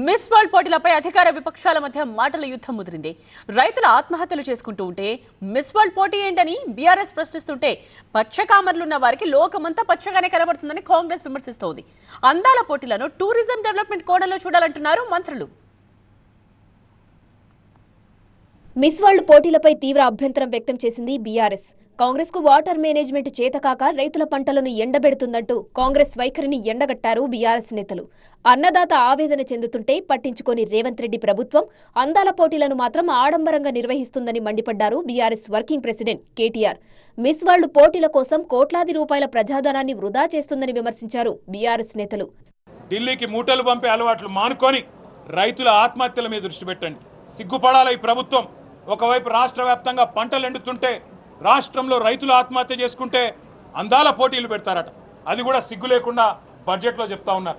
Miss world పోటీలపై అధికార విపక్షాల మధ్య మాటల యుద్ధం ముదిరింది. రైతుల ఆత్మహత్యలు చేసుకుంటూ ఉంటే మిస్ వరల్డ్ పోటీ ఏంటని బీఆర్ఎస్ ప్రశ్నిస్తుంటే పచ్చకామర్లున్న వారికి లోకమంతా పచ్చగానే కనబడుతుందని కాంగ్రెస్ విమర్శిస్తోంది. అందాల పోటీలను టూరిజం డెవలప్మెంట్ కోణంలో చూడాలంటున్నారు మంత్రులు. మిస్ వరల్డ్ పోటీలపై తీవ్ర అభ్యంతరం వ్యక్తం చేసింది బీఆర్ఎస్. కాంగ్రెస్ కు వాటర్ మేనేజ్మెంట్ చేతకాక రైతుల పంటలను ఎండబెడుతుందంటూ కాంగ్రెస్ వైఖరిని ఎండగట్టారు బీఆర్ఎస్ నేతలు. అన్నదాత ఆవేదన చెందుతుంటే పట్టించుకోని రేవంత్ రెడ్డి ప్రభుత్వం అందాల పోటీలను మాత్రం ఆడంబరంగా నిర్వహిస్తుందని మండిపడ్డారు BRS working president KTR. Miss world పోటీల కోసం కోట్లాది రూపాయల ప్రజాధనాన్ని వృధా చేస్తుందని విమర్శించారు బీఆర్ఎస్ నేతలు. ఢిల్లీకి మూటలు పంపే అలవాట్లు మానుకొని రైతుల ఆత్మహత్యల మీద దృష్టి పెట్టండి. సిగ్గుపడాల ఈ ప్రభుత్వం. ఒకవైపు రాష్ట్ర వ్యాప్తంగా పంటలు ఎండుతుంటే రాష్ట్రంలో రైతులు ఆత్మహత్య చేసుకుంటే అందాల పోటీలు పెడతారట. అది కూడా సిగ్గు లేకుండా బడ్జెట్లో చెప్తా ఉన్నారు.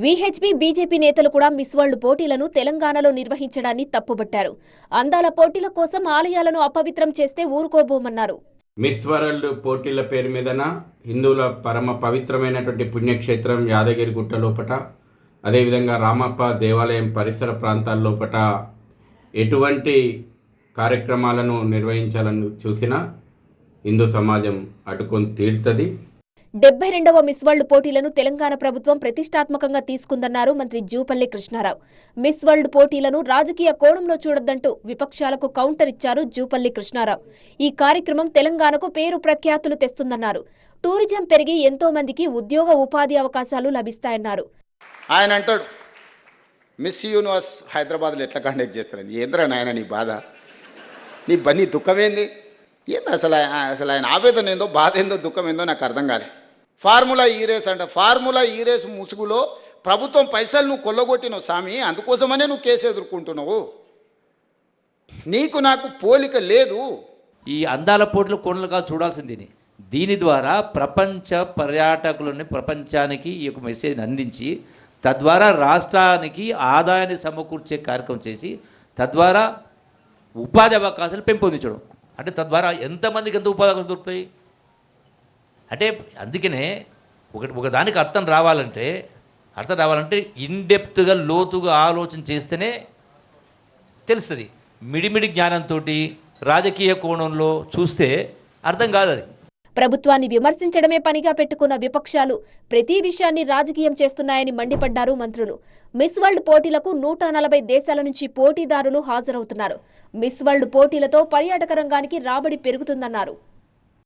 వీహెచ్పీ బీజేపీ నేతలు కూడా మిస్ వరల్డ్ పోటీలను తెలంగాణలో నిర్వహించడాన్ని తప్పుబట్టారు. అందాల పోటీల కోసం ఆలయాలను అపవిత్రం చేస్తే ఊరుకోబోమన్నారు. మిస్ వరల్డ్ పోటీల పేరు మీదన హిందువుల పరమ పవిత్రమైనటువంటి పుణ్యక్షేత్రం యాదగిరి గుట్ట లోపట, అదేవిధంగా రామప్ప దేవాలయం పరిసర ప్రాంతాల లోపట ఎటువంటి కార్యక్రమాలను నిర్వహించాలని చూసినా హిందూ సమాజం అడ్డుకొని తీరుతుంది. 72వ మిస్ వరల్డ్ పోటీలను తెలంగాణ ప్రభుత్వం ప్రతిష్టాత్మకంగా తీసుకుందన్నారు మంత్రి జూపల్లి కృష్ణారావు. మిస్ వరల్డ్ పోటీలను రాజకీయ కోణంలో చూడొద్దంటూ విపక్షాలకు కౌంటర్ ఇచ్చారు జూపల్లి కృష్ణారావు. ఈ కార్యక్రమం తెలంగాణకు పేరు ప్రఖ్యాతులు తెస్తుందన్నారు. టూరిజం పెరిగి ఎంతో మందికి ఉద్యోగ ఉపాధి అవకాశాలు లభిస్తాయన్నారు. ఆయన అంటాడు, మిస్ యూనివర్స్ హైదరాబాద్లో ఎట్లా కండక్ట్ చేస్తారని. ఏంద్రా నాయన నీ బాధ, నీ దుఃఖం ఏంది? ఏంది అసలు ఆయన ఆవేదన ఏందో, బాధ ఏందో, దుఃఖం ఏందో నాకు అర్థం కాలే. ఫార్ములా ఈ రేస్ అంట. ఫార్ములా ఈ రేస్ ముసుగులో ప్రభుత్వం పైసలు నువ్వు కొల్లగొట్టినావు స్వామి. అందుకోసమనే నువ్వు కేసు ఎదుర్కొంటున్నావు. నీకు నాకు పోలిక లేదు. ఈ అందాల పోటీలు కోణలుగా చూడాల్సింది. దీని ద్వారా ప్రపంచ పర్యాటకులని ప్రపంచానికి ఈ యొక్క మెసేజ్ని అందించి తద్వారా రాష్ట్రానికి ఆదాయాన్ని సమకూర్చే కార్యక్రమం చేసి తద్వారా ఉపాధి అవకాశాలు పెంపొందించడం. అంటే తద్వారా ఎంతమందికి ఎంత ఉపాధి అవకాశాలు దొరుకుతాయి అంటే అందుకనే ఒకదానికి అర్థం రావాలంటే ఇన్డెప్త్గా లోతుగా ఆలోచన చేస్తేనే తెలుస్తుంది. మిడిమిడి జ్ఞానంతో రాజకీయ కోణంలో చూస్తే అర్థం కాదు. అది ప్రభుత్వాన్ని విమర్శించడమే పనిగా పెట్టుకున్న విపక్షాలు ప్రతి విషయాన్ని రాజకీయం చేస్తున్నాయని మండిపడ్డారు మంత్రులు. మిస్ వరల్డ్ పోటీలకు 140 దేశాల నుంచి పోటీదారులు హాజరవుతున్నారు. మిస్ వరల్డ్ పోటీలతో పర్యాటక రంగానికి రాబడి పెరుగుతుందన్నారు.